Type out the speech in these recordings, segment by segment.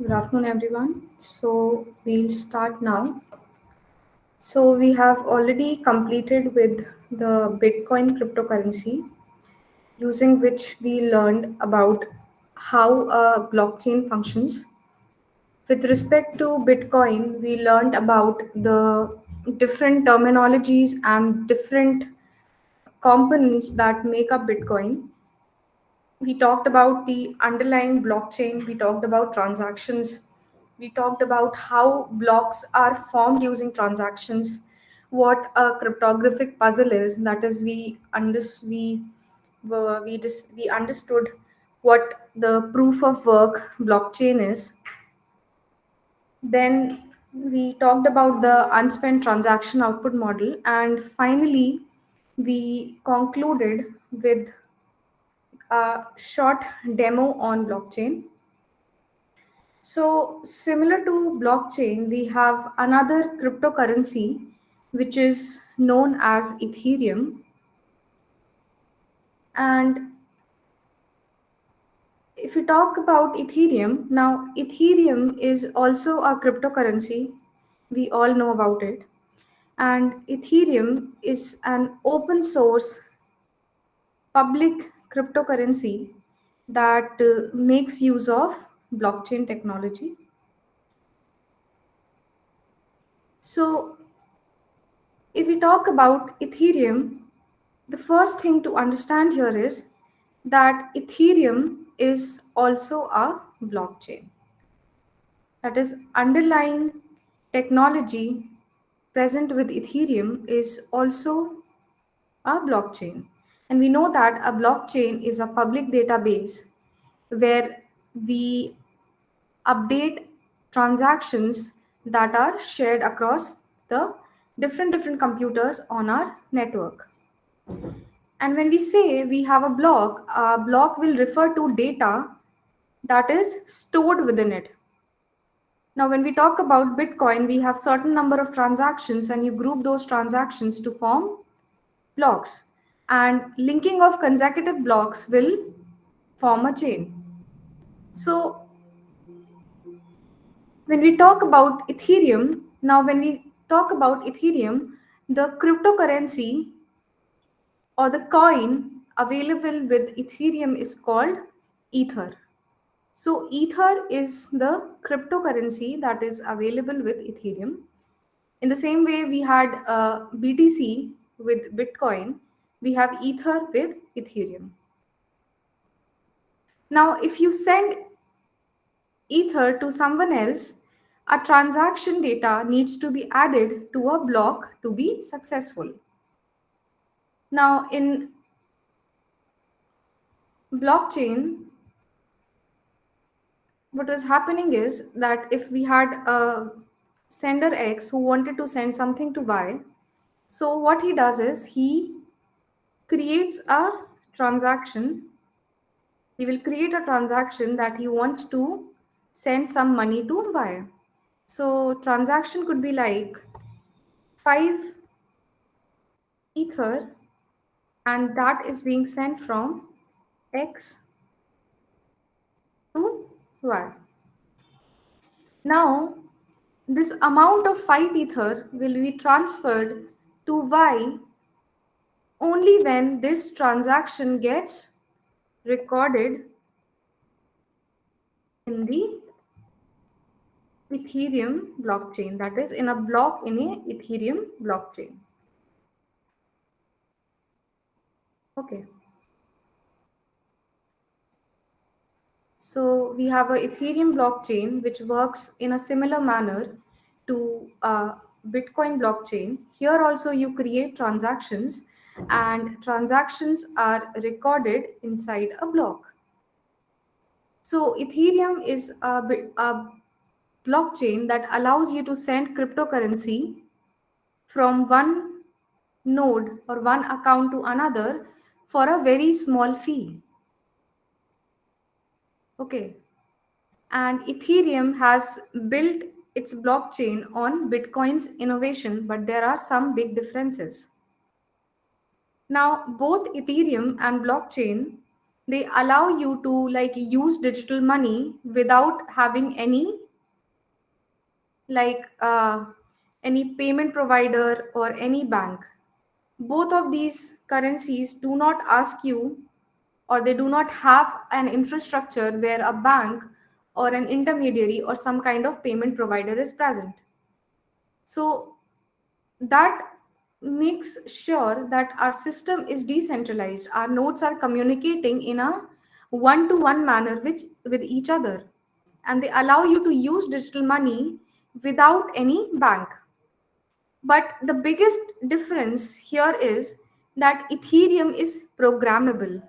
Good afternoon, everyone. So we'll start now. So we have already completed with the Bitcoin cryptocurrency, using which we learned about how a blockchain functions. With respect to Bitcoin, we learned about the different terminologies and different components that make up Bitcoin. We talked about the underlying blockchain, we talked about transactions, we talked about how blocks are formed using transactions, what a cryptographic puzzle is, that is we understood what the proof of work blockchain is. Then we talked about the unspent transaction output model, and finally we concluded with a short demo on blockchain. So, similar to blockchain, we have another cryptocurrency which is known as Ethereum. And if you talk about Ethereum, now Ethereum is also a cryptocurrency. We all know about it. And Ethereum is an open source public cryptocurrency that makes use of blockchain technology. So, if we talk about Ethereum, the first thing to understand here is that Ethereum is also a blockchain. That is, underlying technology present with Ethereum is also a blockchain. And we know that a blockchain is a public database where we update transactions that are shared across the different computers on our network. And when we say we have a block will refer to data that is stored within it. Now, when we talk about Bitcoin, we have certain number of transactions and you group those transactions to form blocks. And linking of consecutive blocks will form a chain. So when we talk about Ethereum, now when we talk about Ethereum, the cryptocurrency or the coin available with Ethereum is called Ether. So Ether is the cryptocurrency that is available with Ethereum. In the same way we had BTC with Bitcoin, we have Ether with Ethereum. Now, if you send Ether to someone else, a transaction data needs to be added to a block to be successful. Now, in blockchain, what was happening is that if we had a sender X who wanted to send something to Y, so what he does is he creates a transaction. He will create a transaction that he wants to send some money to Y. So transaction could be like 5 Ether, and that is being sent from X to Y. Now, this amount of 5 Ether will be transferred to Y only when this transaction gets recorded in the Ethereum blockchain, that is in a block in a Ethereum blockchain. Okay. So we have a Ethereum blockchain which works in a similar manner to Bitcoin blockchain. Here also you create transactions and transactions are recorded inside a block. So Ethereum is a blockchain that allows you to send cryptocurrency from one node or one account to another for a very small fee. Okay. And Ethereum has built its blockchain on Bitcoin's innovation, but there are some big differences. Now, both Ethereum and blockchain They allow you to like use digital money without having like uh, any payment provider or any bank. Both of these currencies do not ask you, or they do not have an infrastructure where a bank or an intermediary or some kind of payment provider is present. So that makes sure that our system is decentralized. Our nodes are communicating in a one-to-one manner with each other, and they allow you to use digital money without any bank. But the biggest difference here is that Ethereum is programmable.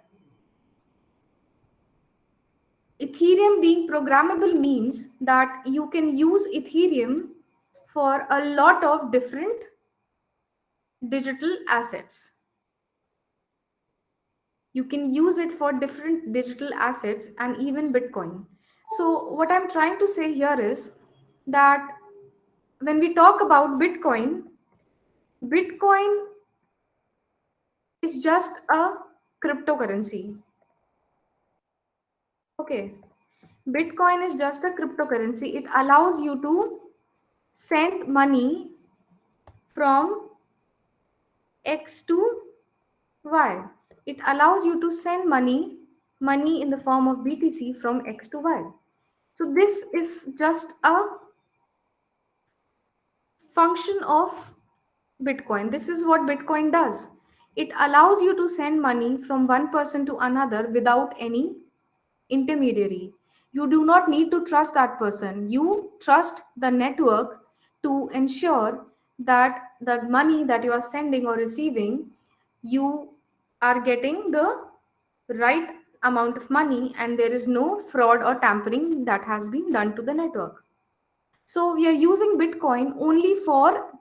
Ethereum being programmable means that you can use Ethereum for a lot of different digital assets. You can use it for different digital assets and even Bitcoin. So, what I'm trying to say here is that when we talk about Bitcoin, Bitcoin is just a cryptocurrency. Okay. Bitcoin is just a cryptocurrency. It allows you to send money from X to Y. It allows you to send money in the form of BTC from X to Y. So this is just a function of Bitcoin. This is what Bitcoin does. It allows you to send money from one person to another without any intermediary. You do not need to trust that person. You trust the network to ensure that the money that you are sending or receiving, you are getting the right amount of money and there is no fraud or tampering that has been done to the network. So we are using Bitcoin only for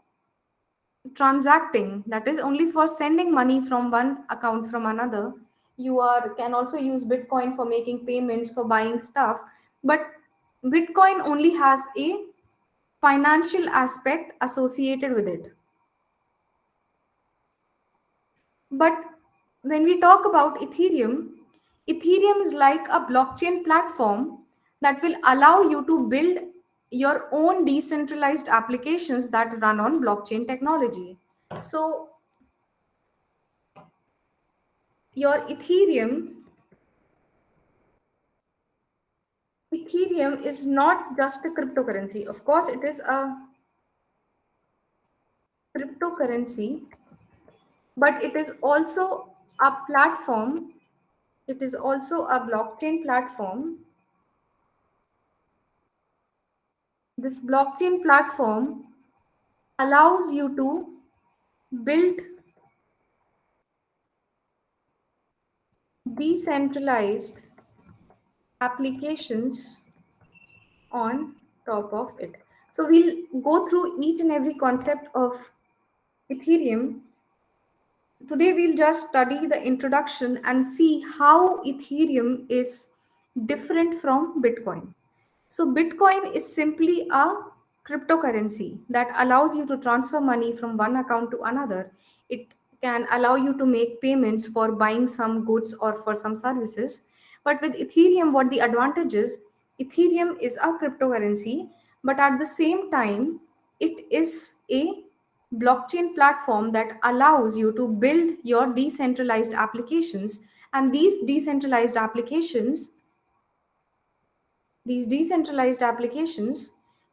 transacting, that is only for sending money from one account from another. You are can also use Bitcoin for making payments, for buying stuff, but Bitcoin only has a financial aspect associated with it. But when we talk about Ethereum is like a blockchain platform that will allow you to build your own decentralized applications that run on blockchain technology. So your Ethereum is not just a cryptocurrency. Of course, it is a cryptocurrency, but it is also a platform. It is also a blockchain platform. This blockchain platform allows you to build decentralized applications on top of it. So we'll go through each and every concept of Ethereum. Today, we'll just study the introduction and see how Ethereum is different from Bitcoin. So, Bitcoin is simply a cryptocurrency that allows you to transfer money from one account to another. It can allow you to make payments for buying some goods or for some services. But with Ethereum, what the advantage is, Ethereum is a cryptocurrency, but at the same time, it is a blockchain platform that allows you to build your decentralized applications. And these decentralized applications,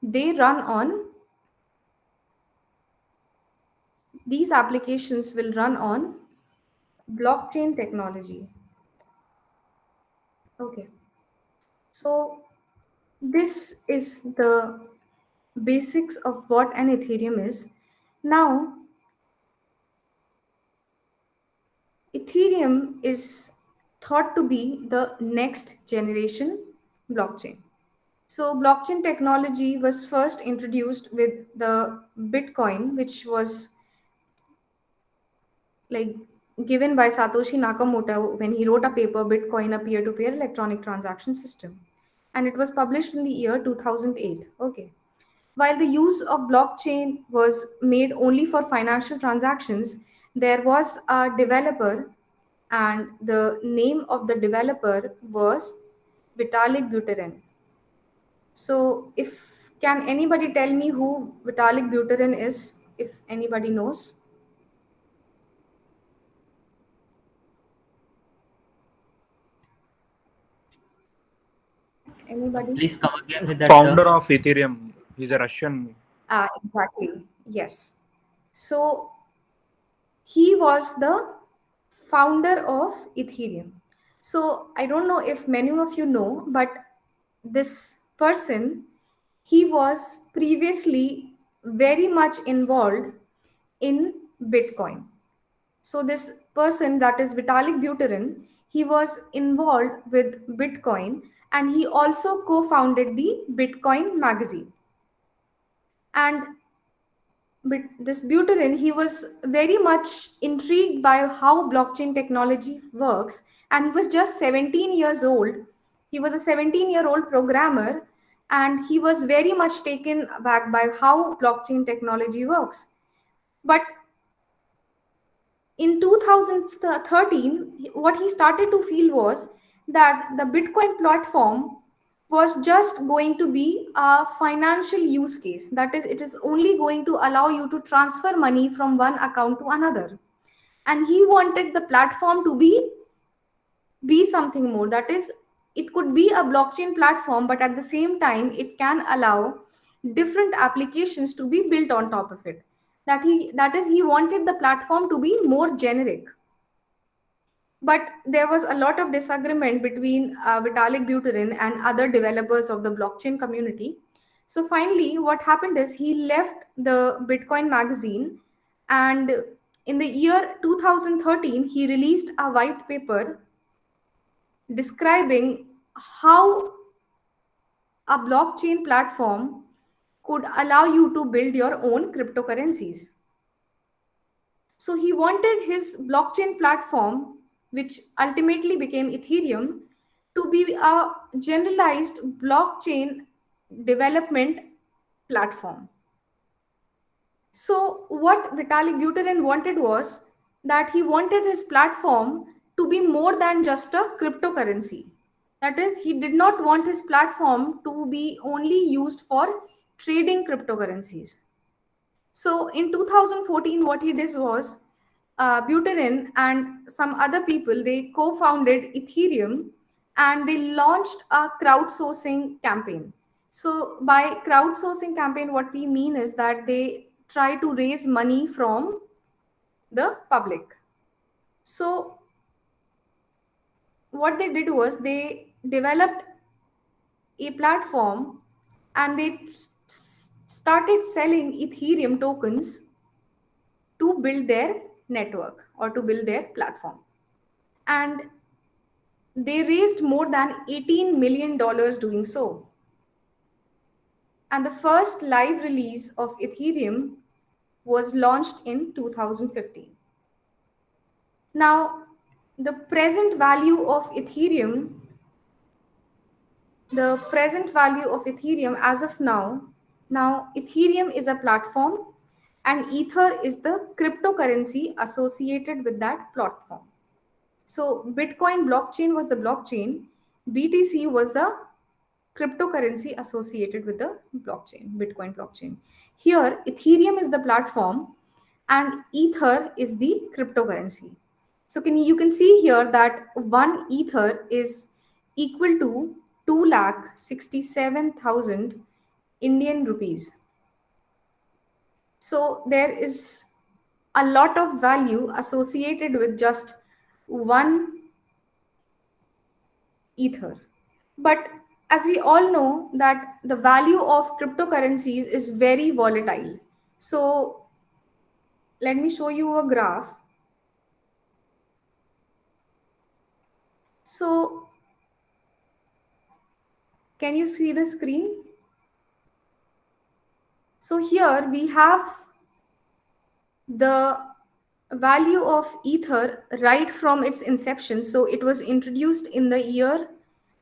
they run on these applications will run on blockchain technology. Okay, so this is the basics of what an Ethereum is. Now, Ethereum is thought to be the next generation blockchain. So, blockchain technology was first introduced with the Bitcoin, which was like given by Satoshi Nakamoto when he wrote a paper, Bitcoin, a peer to peer electronic transaction system. And it was published in the year 2008. Okay. While the use of blockchain was made only for financial transactions, there was a developer and the name of the developer was Vitalik Buterin. So, if can anybody tell me who Vitalik Buterin is, if anybody knows? Anybody? Please come again with that term. Founder of Ethereum. He's a Russian. Exactly. Yes. So he was the founder of Ethereum. So I don't know if many of you know, but this person, he was previously very much involved in Bitcoin. So this person, that is Vitalik Buterin, he was involved with Bitcoin, and he also co-founded the Bitcoin magazine. And but this Buterin, he was very much intrigued by how blockchain technology works, and he was just 17 years old. He was a 17-year-old programmer, and he was very much taken aback by how blockchain technology works. But in 2013, what he started to feel was that the Bitcoin platform was just going to be a financial use case. That is, it is only going to allow you to transfer money from one account to another. And he wanted the platform to be something more. That is, it could be a blockchain platform, but at the same time, it can allow different applications to be built on top of it. That is, he wanted the platform to be more generic. But there was a lot of disagreement between Vitalik Buterin and other developers of the blockchain community. So finally, what happened is he left the Bitcoin magazine, and in the year 2013, he released a white paper describing how a blockchain platform could allow you to build your own cryptocurrencies. So he wanted his blockchain platform, which ultimately became Ethereum, to be a generalized blockchain development platform. So what Vitalik Buterin wanted was that he wanted his platform to be more than just a cryptocurrency. That is, he did not want his platform to be only used for trading cryptocurrencies. So in 2014, what he did was Buterin and some other people, they co-founded Ethereum, and they launched a crowdsourcing campaign. So by crowdsourcing campaign, what we mean is that they try to raise money from the public. So what they did was they developed a platform, and they started selling Ethereum tokens to build their network or to build their platform. And they raised more than $18 million doing so. And the first live release of Ethereum was launched in 2015. Now, the present value of Ethereum, as of now Ethereum is a platform, and Ether is the cryptocurrency associated with that platform. So Bitcoin blockchain was the blockchain, BTC was the cryptocurrency associated with the blockchain, Bitcoin blockchain. Here, Ethereum is the platform, and Ether is the cryptocurrency. So you can see here that one Ether is equal to 2,67,000 Indian rupees. So there is a lot of value associated with just one Ether. But as we all know that the value of cryptocurrencies is very volatile. So let me show you a graph. So can you see the screen? So here we have the value of Ether right from its inception. So it was introduced in the year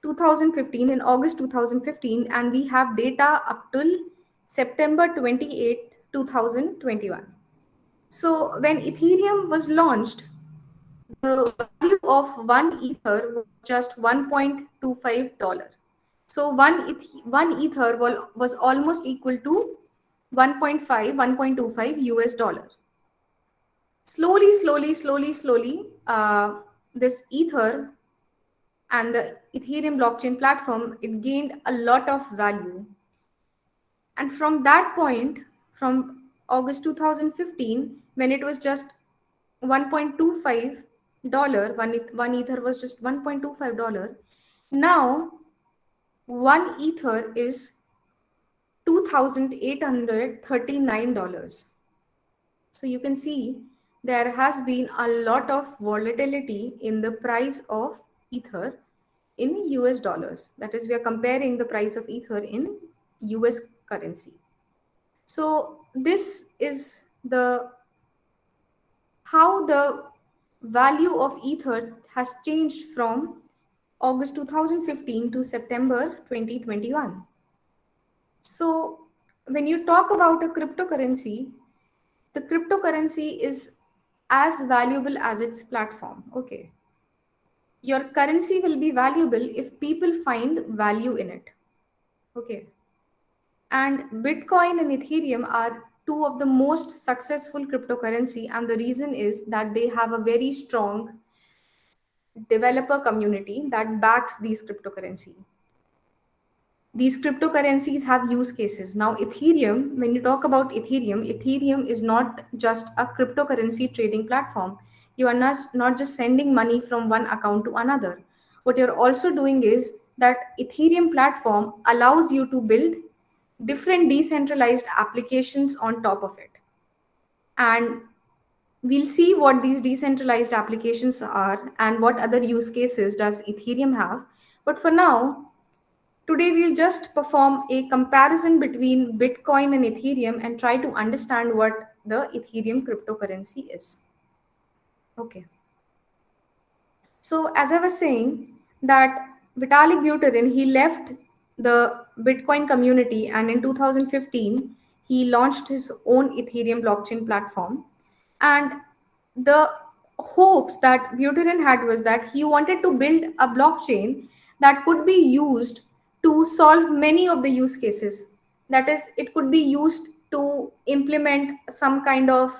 2015, in August 2015, and we have data up till September 28, 2021. So when Ethereum was launched, the value of one ether was just $1.25. So one ether was almost equal to 1.25 US dollar. Slowly, this ether and the Ethereum blockchain platform, it gained a lot of value. And from that point, from August 2015, when it was just $1.25, one ether was just $1.25. Now, one ether is $2,839. So you can see there has been a lot of volatility in the price of ether in US dollars. That is, we are comparing the price of ether in US currency. So this is the how the value of ether has changed from August 2015 to September 2021. So when you talk about a cryptocurrency, the cryptocurrency is as valuable as its platform. Okay. Your currency will be valuable if people find value in it. Okay. And Bitcoin and Ethereum are two of the most successful cryptocurrency, and the reason is that they have a very strong developer community that backs these cryptocurrency. These cryptocurrencies have use cases. Now, Ethereum, when you talk about Ethereum, Ethereum is not just a cryptocurrency trading platform. You are not just sending money from one account to another. What you're also doing is that Ethereum platform allows you to build different decentralized applications on top of it. And we'll see what these decentralized applications are and what other use cases does Ethereum have. But for now, today we'll just perform a comparison between Bitcoin and Ethereum and try to understand what the Ethereum cryptocurrency is. Okay. So as I was saying that Vitalik Buterin, he left the Bitcoin community, and in 2015, he launched his own Ethereum blockchain platform. And the hopes that Buterin had was that he wanted to build a blockchain that could be used to solve many of the use cases. That is, it could be used to implement some kind of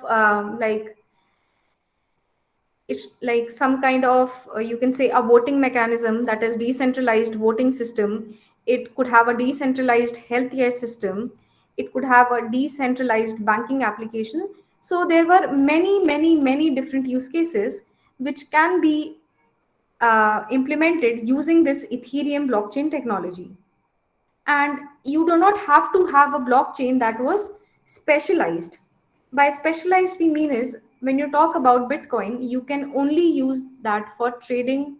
it's like some kind of you can say a voting mechanism, that is decentralized voting system. It could have a decentralized healthcare system. It could have a decentralized banking application. So there were many different use cases which can be implemented using this Ethereum blockchain technology. And you do not have to have a blockchain that was specialized. By specialized, we mean is when you talk about Bitcoin, you can only use that for trading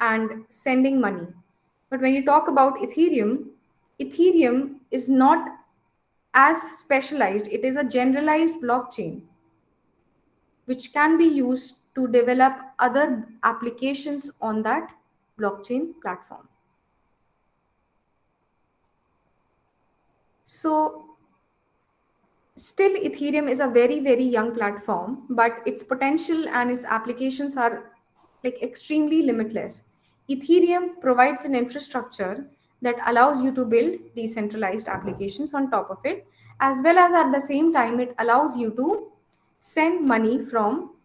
and sending money. But when you talk about Ethereum, Ethereum is not as specialized. It is a generalized blockchain which can be used to develop other applications on that blockchain platform. So still, Ethereum is a very young platform, but its potential and its applications are like extremely limitless. Ethereum provides an infrastructure that allows you to build decentralized applications on top of it, as well as at the same time, it allows you to send money from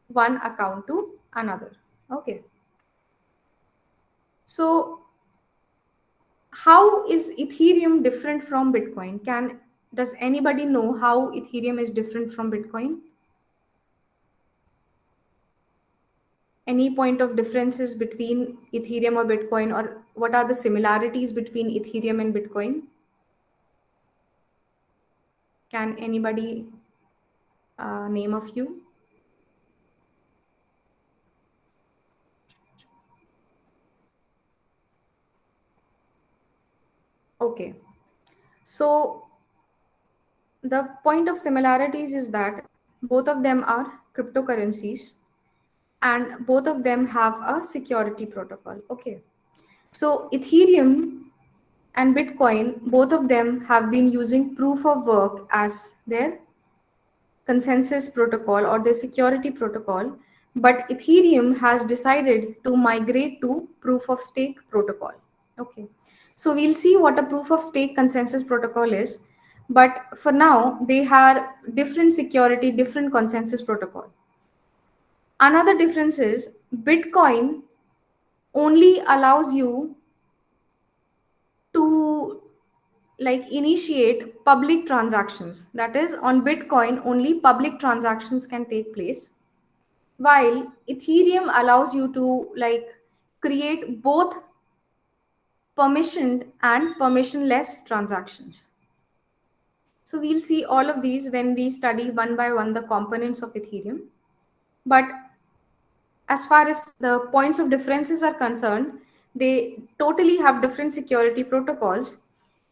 one account to another. Okay. So how is Ethereum different from Bitcoin? Does anybody know how Ethereum is different from Bitcoin? Any point of differences between Ethereum or Bitcoin, or what are the similarities between Ethereum and Bitcoin? Can anybody name a few? Okay. So the point of similarities is that both of them are cryptocurrencies and both of them have a security protocol. Okay. So Ethereum and Bitcoin, both of them have been using proof of work as their consensus protocol or their security protocol. but Ethereum has decided to migrate to proof of stake protocol. Okay, so we'll see what a proof of stake consensus protocol is, but for now they have different security, different consensus protocol. Another difference is Bitcoin only allows you to like initiate public transactions. That is, on Bitcoin only public transactions can take place, while Ethereum allows you to like create both permissioned and permissionless transactions. So we'll see all of these when we study one by one the components of Ethereum. But as far as the points of differences are concerned, they totally have different security protocols.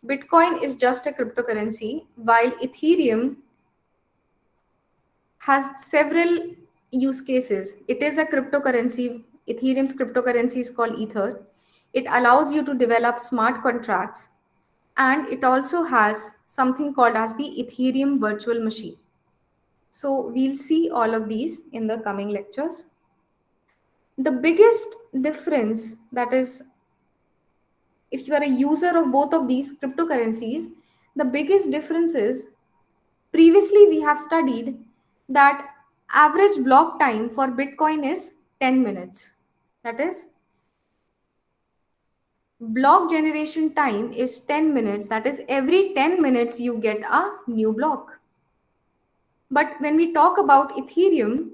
Bitcoin is just a cryptocurrency, while Ethereum has several use cases. It is a cryptocurrency. Ethereum's cryptocurrency is called Ether. It allows you to develop smart contracts, and it also has something called as the Ethereum virtual machine. So we'll see all of these in the coming lectures. The biggest difference, that is, if you are a user of both of these cryptocurrencies, the biggest difference is previously we have studied that average block time for Bitcoin is 10 minutes. That is, block generation time is 10 minutes. That is, every 10 minutes you get a new block. But when we talk about Ethereum,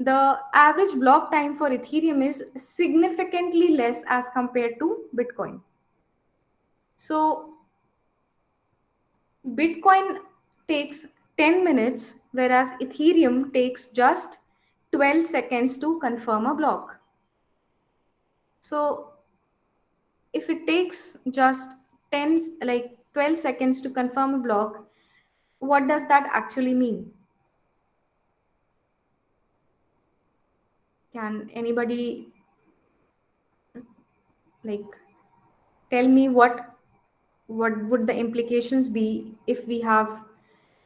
the average block time for Ethereum is significantly less as compared to Bitcoin. So Bitcoin takes 10 minutes, whereas Ethereum takes just 12 seconds to confirm a block. So if it takes just 10, like 12 seconds to confirm a block, what does that actually mean? Can anybody like tell me what would the implications be if we have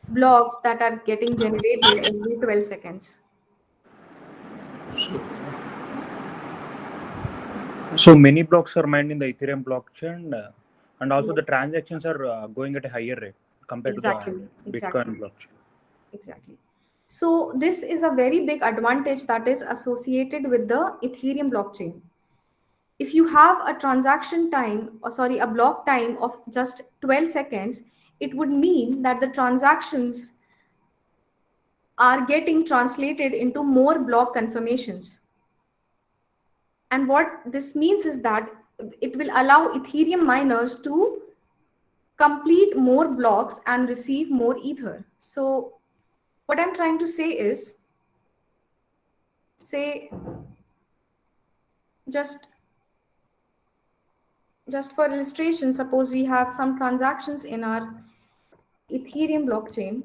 blocks that are getting generated every 12 seconds? So many blocks are mined in the Ethereum blockchain, and also the Yes, transactions are going at a higher rate compared to the exactly. Bitcoin blockchain. Exactly. So this is a very big advantage that is associated with the Ethereum blockchain. If you have a transaction time, or sorry, a block time of just 12 seconds, it would mean that the transactions are getting translated into more block confirmations. And what this means is that it will allow Ethereum miners to complete more blocks and receive more Ether. So what I'm trying to say is, say just for illustration, suppose we have some transactions in our Ethereum blockchain.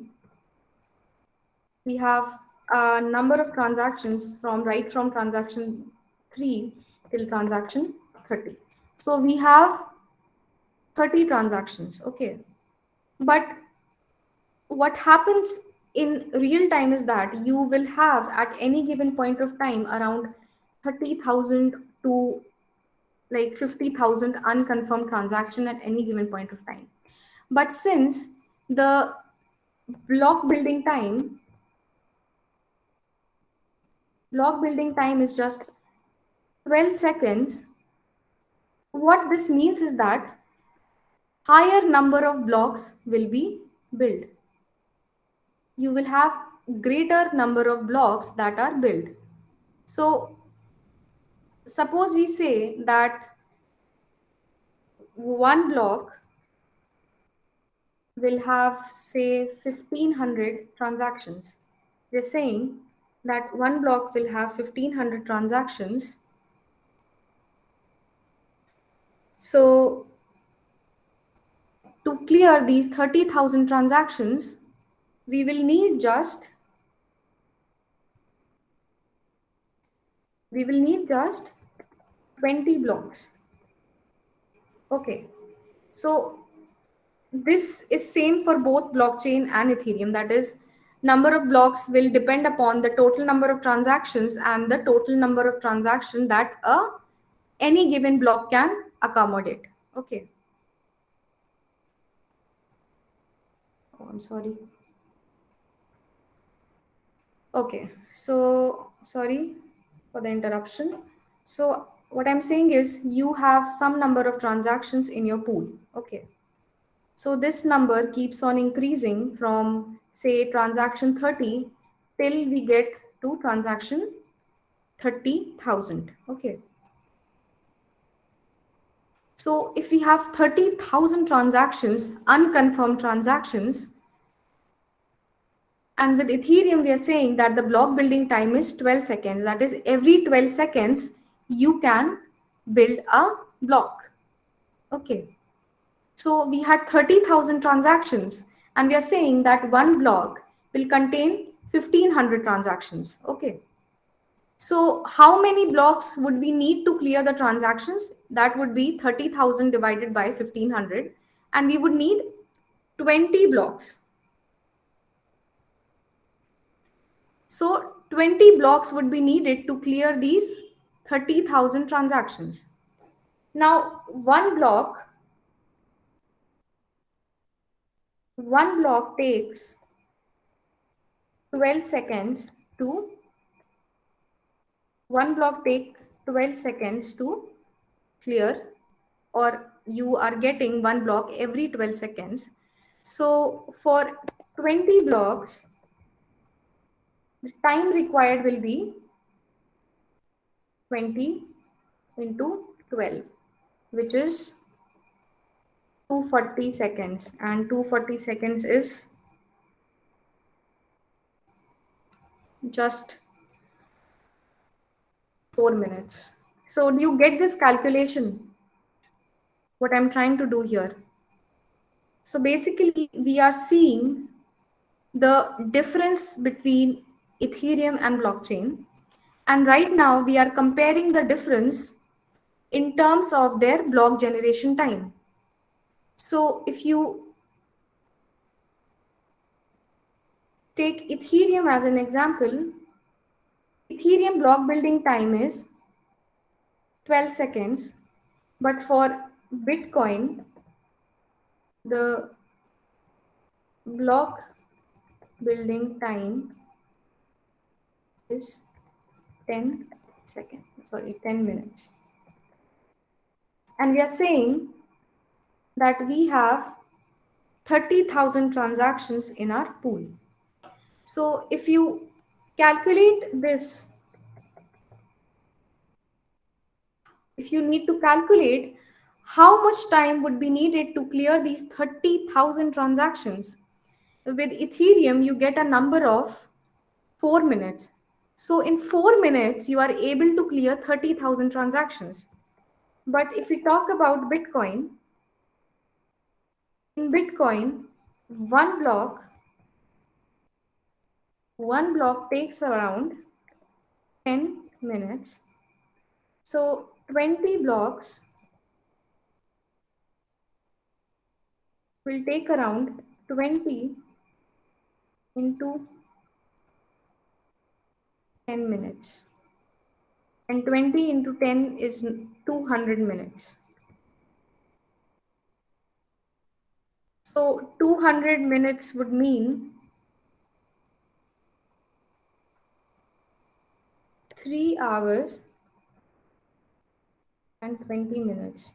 We have a number of transactions from transaction 3 till transaction 30. So we have 30 transactions, okay. But what happens in real time is that you will have at any given point of time around 30,000 to like 50,000 unconfirmed transaction at any given point of time. But since the block building time is just 12 seconds, what this means is that higher number of blocks will be built. You will have greater number of blocks that are built. So suppose we say that one block will have say 1500 transactions. We're saying that one block will have 1500 transactions. So to clear these 30,000 transactions, we will need just 20 blocks. Okay, so this is same for both blockchain and Ethereum. That is, number of blocks will depend upon the total number of transactions and the total number of transactions that any given block can accommodate. Okay. Oh, I'm sorry. Okay, so sorry for the interruption. So what I'm saying is you have some number of transactions in your pool. Okay. So this number keeps on increasing from say transaction 30 till we get to transaction 30,000. Okay. So if we have 30,000 transactions, unconfirmed transactions, and with Ethereum, we are saying that the block building time is 12 seconds. That is, every 12 seconds, you can build a block. Okay. So we had 30,000 transactions, and we are saying that one block will contain 1500 transactions. Okay. So how many blocks would we need to clear the transactions? That would be 30,000 divided by 1500, and we would need 20 blocks. So 20 blocks would be needed to clear these 30,000 transactions. Now, one block takes 12 seconds to one block take 12 seconds to clear, or you are getting one block every 12 seconds. So for 20 blocks, the time required will be 20 into 12, which is 240 seconds, and 240 seconds is just 4 minutes. So do you get this calculation? What I'm trying to do here. So basically we are seeing the difference between Ethereum and blockchain. And right now we are comparing the difference in terms of their block generation time. So if you take Ethereum as an example, Ethereum block building time is 12 seconds, but for Bitcoin, the block building time is 10 seconds, sorry, 10 minutes. And we are saying that we have 30,000 transactions in our pool. So if you calculate this, if you need to calculate how much time would be needed to clear these 30,000 transactions, with Ethereum, you get a number of 4 minutes. So in 4 minutes, you are able to clear 30,000 transactions. But if we talk about Bitcoin, in Bitcoin, one block takes around 10 minutes. So 20 blocks will take around 20 into 10 minutes. And 20 into 10 is 200 minutes. So 200 minutes would mean 3 hours and 20 minutes.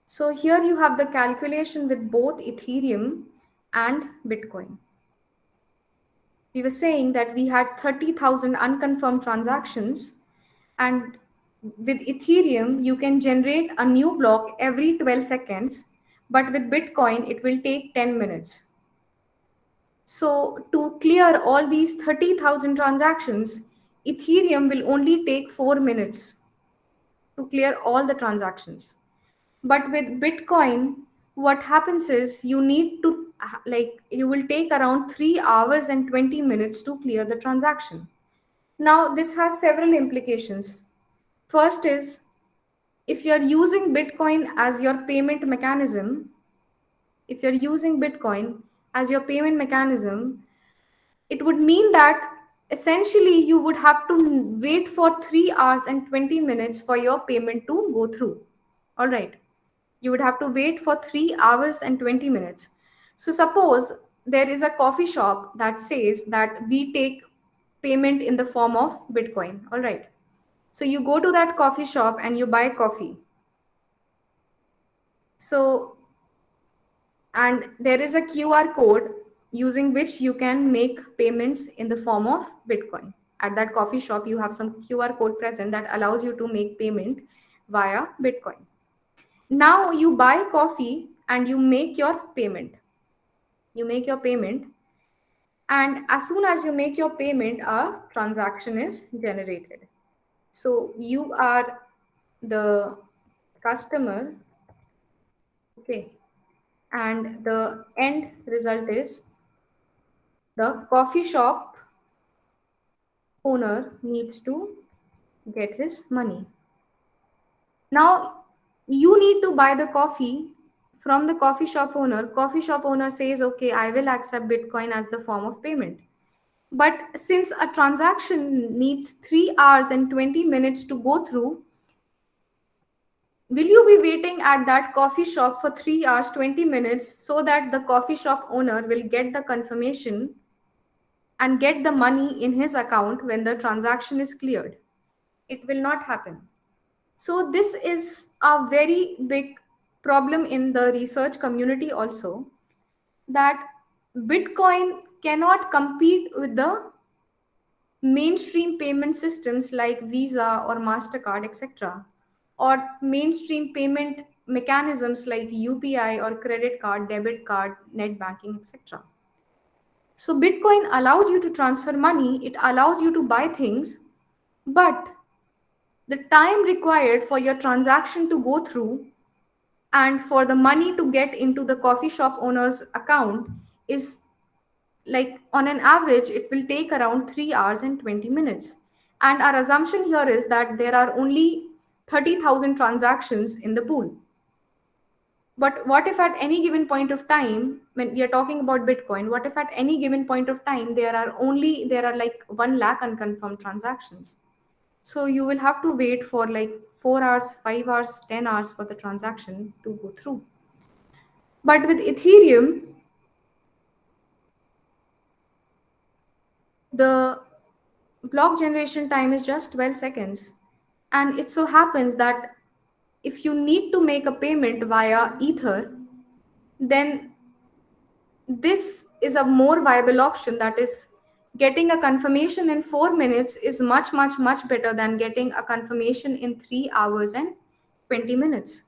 So here you have the calculation with both Ethereum and Bitcoin. We were saying that we had 30,000 unconfirmed transactions, and with Ethereum, you can generate a new block every 12 seconds, but with Bitcoin, it will take 10 minutes. So to clear all these 30,000 transactions, Ethereum will only take 4 minutes to clear all the transactions. But with Bitcoin, what happens is you need to, you will take around 3 hours and 20 minutes to clear the transaction. Now, this has several implications. First is, if you're using Bitcoin as your payment mechanism, if you're using Bitcoin as your payment mechanism, it would mean that essentially you would have to wait for 3 hours and 20 minutes for your payment to go through. All right. You would have to wait for 3 hours and 20 minutes. So suppose there is a coffee shop that says that we take payment in the form of Bitcoin. All right. So you go to that coffee shop and you buy coffee. So, and there is a QR code using which you can make payments in the form of Bitcoin. At that coffee shop, you have some QR code present that allows you to make payment via Bitcoin. Now you buy coffee and you make your payment. You make your payment, and as soon as you make your payment, a transaction is generated. So you are the customer, okay, and the end result is the coffee shop owner needs to get his money. Now you need to buy the coffee from the coffee shop owner. Coffee shop owner says, okay, I will accept Bitcoin as the form of payment. But since a transaction needs 3 hours and 20 minutes to go through, will you be waiting at that coffee shop for 3 hours 20 minutes so that the coffee shop owner will get the confirmation and get the money in his account when the transaction is cleared? It will not happen. So this is a very big problem in the research community also, that Bitcoin cannot compete with the mainstream payment systems like Visa or MasterCard, etc., or mainstream payment mechanisms like UPI or credit card, debit card, net banking, etc. So Bitcoin allows you to transfer money, it allows you to buy things, but the time required for your transaction to go through and for the money to get into the coffee shop owner's account is, like, on an average it will take around 3 hours and 20 minutes. And our assumption here is that there are only 30,000 transactions in the pool. But what if at any given point of time, when we are talking about Bitcoin, what if at any given point of time there are like 1 lakh unconfirmed transactions? So you will have to wait for like 4 hours, 5 hours, 10 hours for the transaction to go through. But with Ethereum, the block generation time is just 12 seconds. And it so happens that if you need to make a payment via Ether, then this is a more viable option. That is, getting a confirmation in 4 minutes is much, much, much better than getting a confirmation in 3 hours and 20 minutes.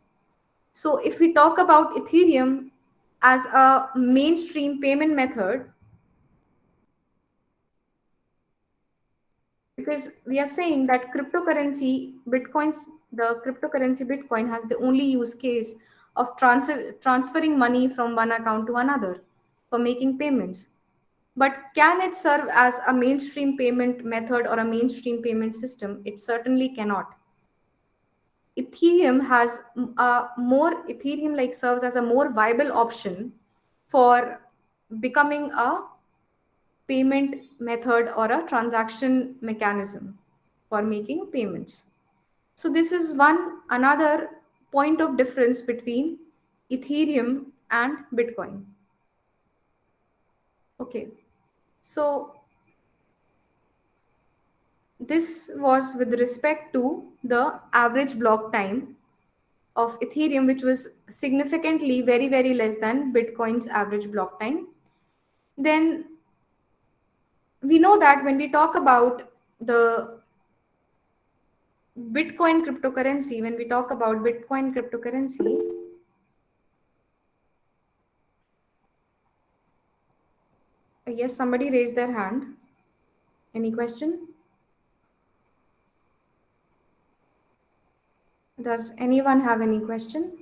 So if we talk about Ethereum as a mainstream payment method, because we are saying that the cryptocurrency Bitcoin has the only use case of transferring money from one account to another for making payments. But can it serve as a mainstream payment method or a mainstream payment system? It certainly cannot. Ethereum like serves as a more viable option for becoming a payment method or a transaction mechanism for making payments. So this is another point of difference between Ethereum and Bitcoin. Okay, so this was with respect to the average block time of Ethereum, which was significantly very, very less than Bitcoin's average block time. Then we know that when we talk about the Bitcoin cryptocurrency, yes, somebody raised their hand. Any question? Does anyone have any question?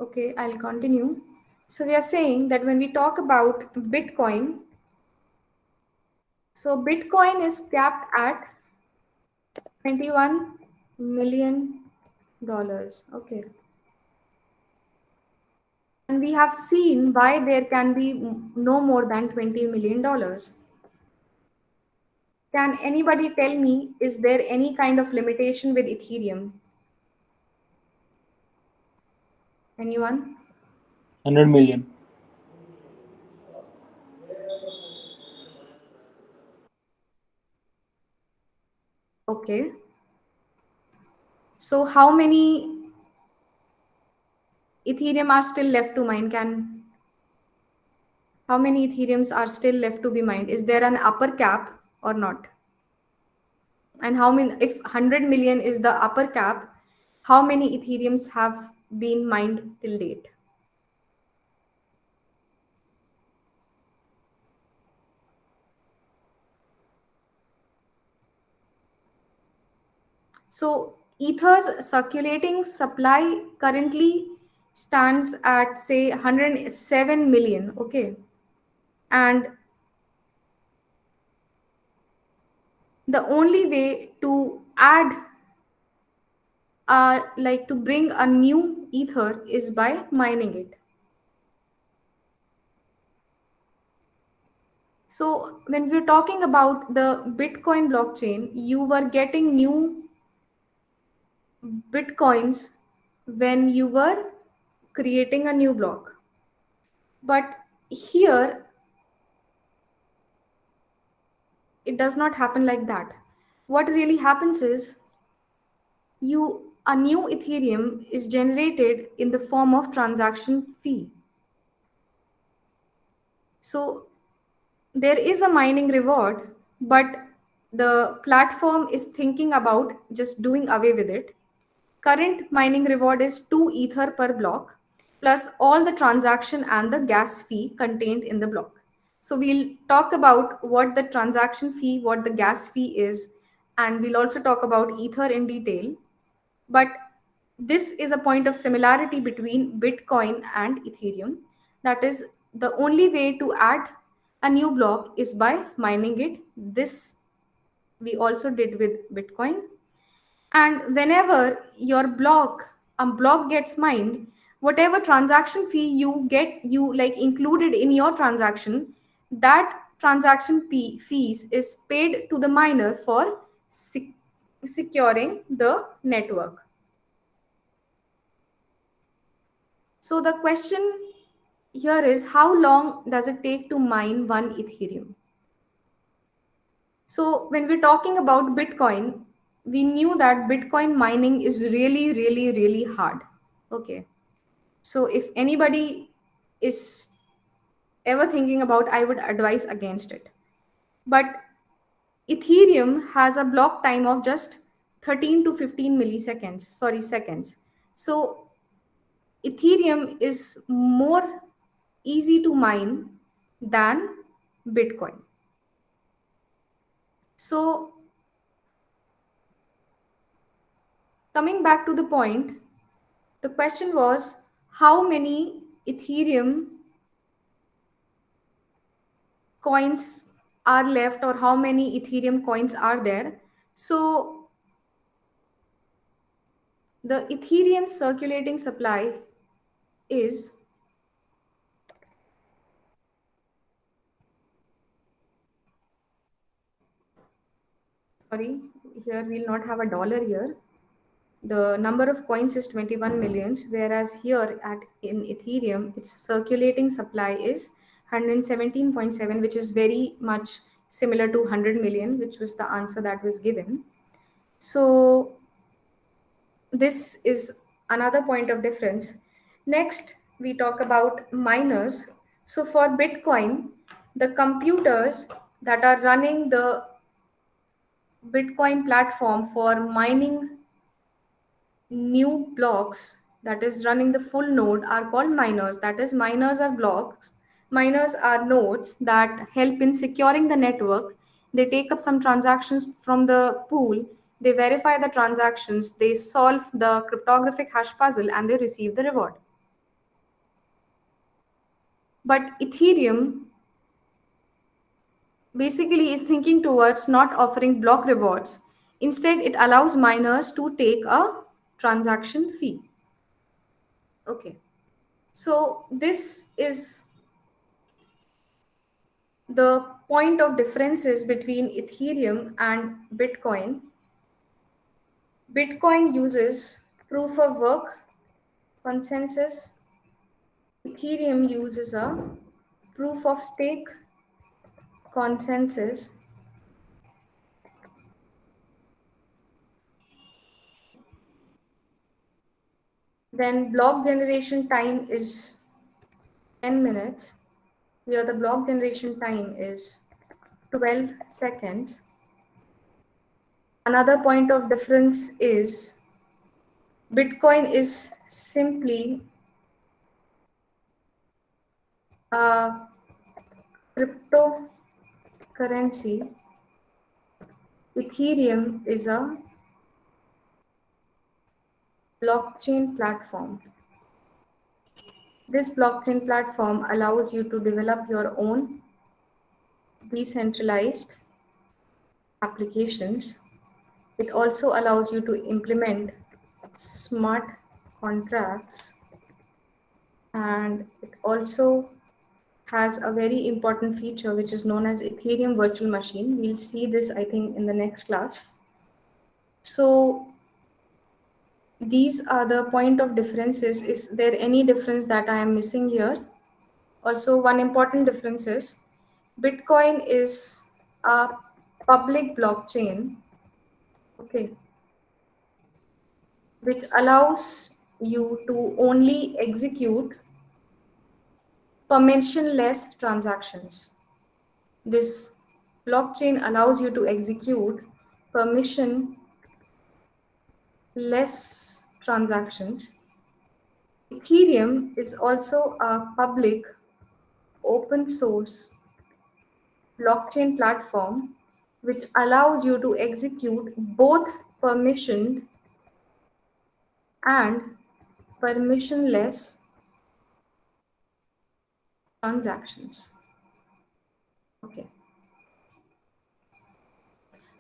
Okay, I'll continue. So we are saying that when we talk about Bitcoin, so Bitcoin is capped at $21 million. Okay. And we have seen why there can be no more than $20 million. Can anybody tell me, is there any kind of limitation with Ethereum? Anyone? 100 million. Okay. So how many Ethereum are still left to mine? How many Ethereums are still left to be mined? Is there an upper cap or not? And how many, if 100 million is the upper cap, how many Ethereums have been mined till date? So Ether's circulating supply currently stands at say 107 million, okay? And the only way to add like to bring a new Ether is by mining it. So when we're talking about the Bitcoin blockchain, you were getting new Bitcoins when you were creating a new block. But here, it does not happen like that. What really happens is a new Ethereum is generated in the form of transaction fee. So there is a mining reward, but the platform is thinking about just doing away with it. Current mining reward is 2 Ether per block, plus all the transaction and the gas fee contained in the block. So we'll talk about what the transaction fee, what the gas fee is, and we'll also talk about Ether in detail. But this is a point of similarity between Bitcoin and Ethereum. That is, the only way to add a new block is by mining it. This we also did with Bitcoin. And whenever a block gets mined, whatever transaction fee you like included in your transaction, that transaction fees is paid to the miner for securing the network. So the question here is, how long does it take to mine one Ethereum? So when we're talking about Bitcoin, we knew that Bitcoin mining is really, really, really hard. Okay. So if anybody is ever thinking about, I would advise against it. But Ethereum has a block time of just 13 to 15 milliseconds, sorry, seconds. So Ethereum is more easy to mine than Bitcoin. So coming back to the point, the question was, how many Ethereum coins are left, or how many Ethereum coins are there? So the Ethereum circulating supply is, sorry, here we'll not have a dollar here. The number of coins is 21 millions, whereas here in Ethereum, its circulating supply is 117.7, which is very much similar to 100 million, which was the answer that was given. So this is another point of difference. Next, we talk about miners. So for Bitcoin, the computers that are running the Bitcoin platform for mining new blocks, that is running the full node, are called miners. That is, miners are blocks. Miners are nodes that help in securing the network. They take up some transactions from the pool, they verify the transactions, they solve the cryptographic hash puzzle, and they receive the reward. But Ethereum basically is thinking towards not offering block rewards. Instead, it allows miners to take a transaction fee. Okay. So this is the point of differences between Ethereum and Bitcoin. Bitcoin uses proof of work, consensus. Ethereum uses a proof of stake, consensus. Then block generation time is 10 minutes. Here the block generation time is 12 seconds. Another point of difference is Bitcoin is simply a cryptocurrency. Ethereum is a blockchain platform. This blockchain platform allows you to develop your own decentralized applications. It also allows you to implement smart contracts, and it also has a very important feature which is known as Ethereum virtual machine. We'll see this, I think, in the next class. So these are the point of differences. Is there any difference that I am missing here? Also, one important difference is Bitcoin is a public blockchain, okay, which allows you to only execute permissionless transactions. This blockchain allows you to execute permissionless transactions. Ethereum is also a public open source blockchain platform which allows you to execute both permissioned and permissionless transactions. Okay.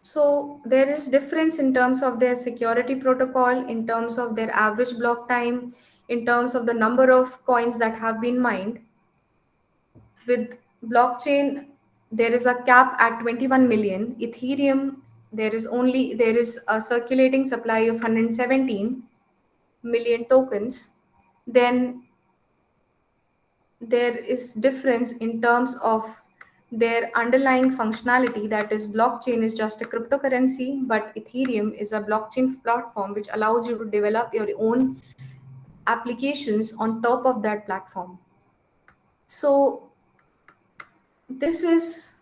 So there is difference in terms of their security protocol, in terms of their average block time, in terms of the number of coins that have been mined. With blockchain, there is a cap at 21 million. Ethereum, there is a circulating supply of 117 million tokens. Then there is difference in terms of their underlying functionality. That is, blockchain is just a cryptocurrency, but Ethereum is a blockchain platform which allows you to develop your own applications on top of that platform. So this is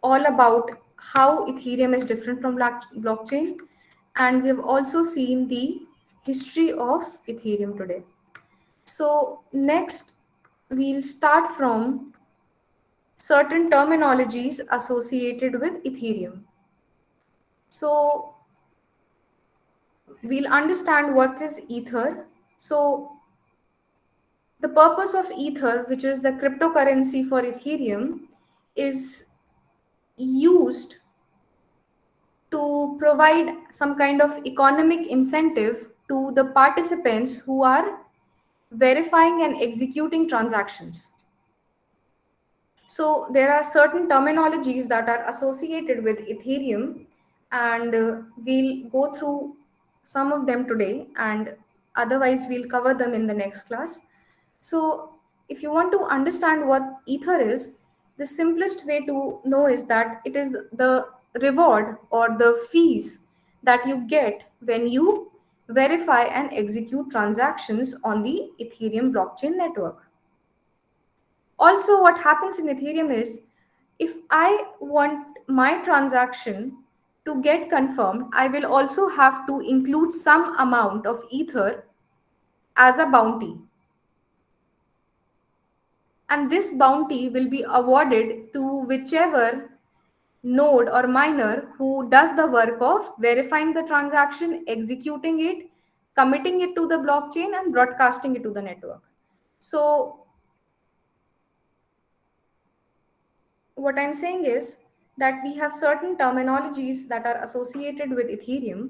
all about how Ethereum is different from blockchain, and we've also seen the history of Ethereum today. So next we'll start from certain terminologies associated with Ethereum. So we'll understand what is Ether. So the purpose of Ether, which is the cryptocurrency for Ethereum, is used to provide some kind of economic incentive to the participants who are verifying and executing transactions. So there are certain terminologies that are associated with Ethereum, and we'll go through some of them today, and otherwise we'll cover them in the next class. So if you want to understand what Ether is, the simplest way to know is that it is the reward or the fees that you get when you verify and execute transactions on the Ethereum blockchain network. Also, what happens in Ethereum is if I want my transaction to get confirmed, I will also have to include some amount of Ether as a bounty. And this bounty will be awarded to whichever node or miner who does the work of verifying the transaction, executing it, committing it to the blockchain, and broadcasting it to the network. So what I'm saying is that we have certain terminologies that are associated with Ethereum.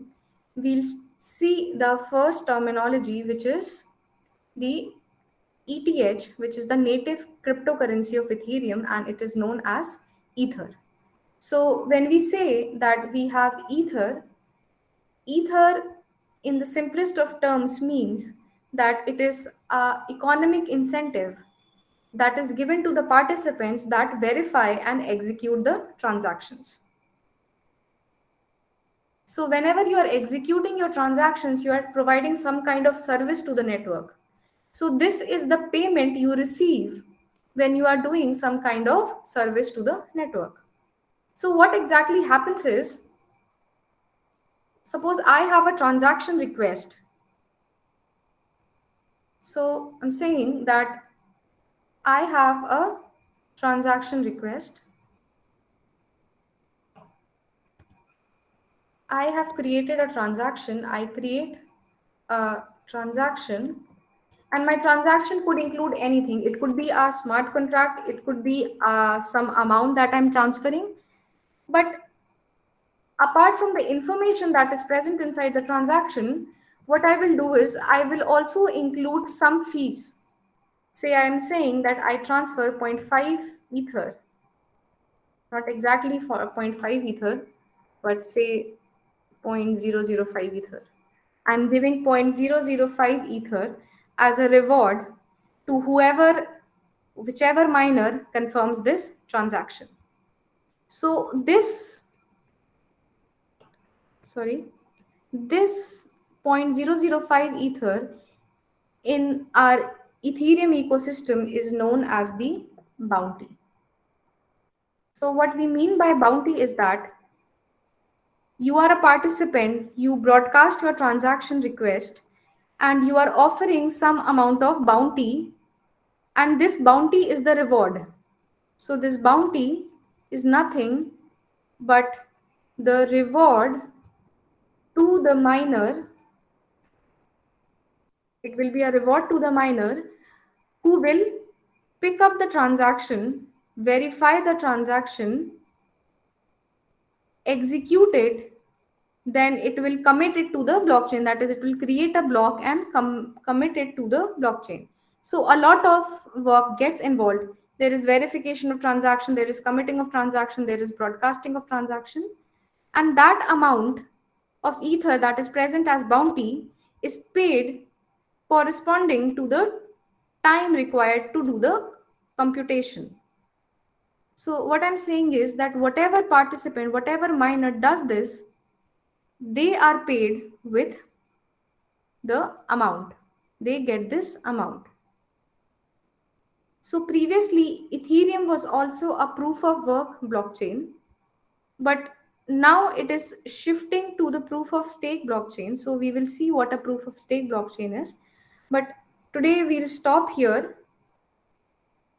We'll see the first terminology, which is the ETH, which is the native cryptocurrency of Ethereum, and it is known as Ether. So when we say that we have Ether, Ether in the simplest of terms means that it is an economic incentive that is given to the participants that verify and execute the transactions. So whenever you are executing your transactions, you are providing some kind of service to the network. So this is the payment you receive when you are doing some kind of service to the network. So what exactly happens is, suppose I have a transaction request. So I'm saying that I have a transaction request. I have created a transaction. I create a transaction, and my transaction could include anything. It could be a smart contract, it could be some amount that I'm transferring. But apart from the information that is present inside the transaction, what I will do is I will also include some fees. Say I am saying that I transfer zero point 0.5 ether, not exactly for 0.5 ether, but say 0.005 ether. I'm giving 0.005 ether as a reward to whichever miner confirms this transaction. So this 0.005 ether in our Ethereum ecosystem is known as the bounty. So what we mean by bounty is that you are a participant, you broadcast your transaction request, and you are offering some amount of bounty, and this bounty is the reward. So this bounty is nothing but the reward to the miner. It will be a reward to the miner who will pick up the transaction, verify the transaction, execute it, then it will commit it to the blockchain. That is, it will create a block and commit it to the blockchain. So a lot of work gets involved. There is verification of transaction, there is committing of transaction, there is broadcasting of transaction, and that amount of ether that is present as bounty is paid corresponding to the time required to do the computation. So what I'm saying is that whatever participant, whatever miner does this, they are paid with the amount. They get this amount. So previously, Ethereum was also a proof of work blockchain, but now it is shifting to the proof of stake blockchain. So we will see what a proof of stake blockchain is. But today we'll stop here.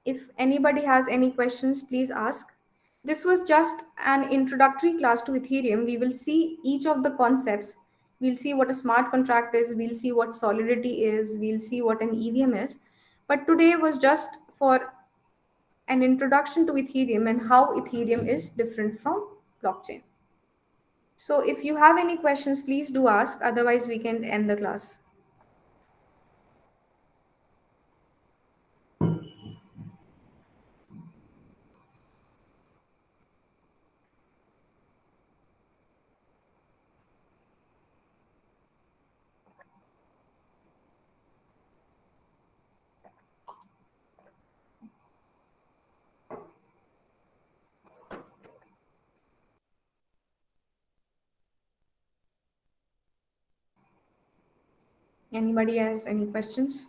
If anybody has any questions, please ask. This was just an introductory class to Ethereum. We will see each of the concepts. We'll see what a smart contract is. We'll see what solidity is. We'll see what an EVM is. But today was just for an introduction to Ethereum and how Ethereum is different from blockchain. So if you have any questions, please do ask. Otherwise, we can end the class. Anybody has any questions?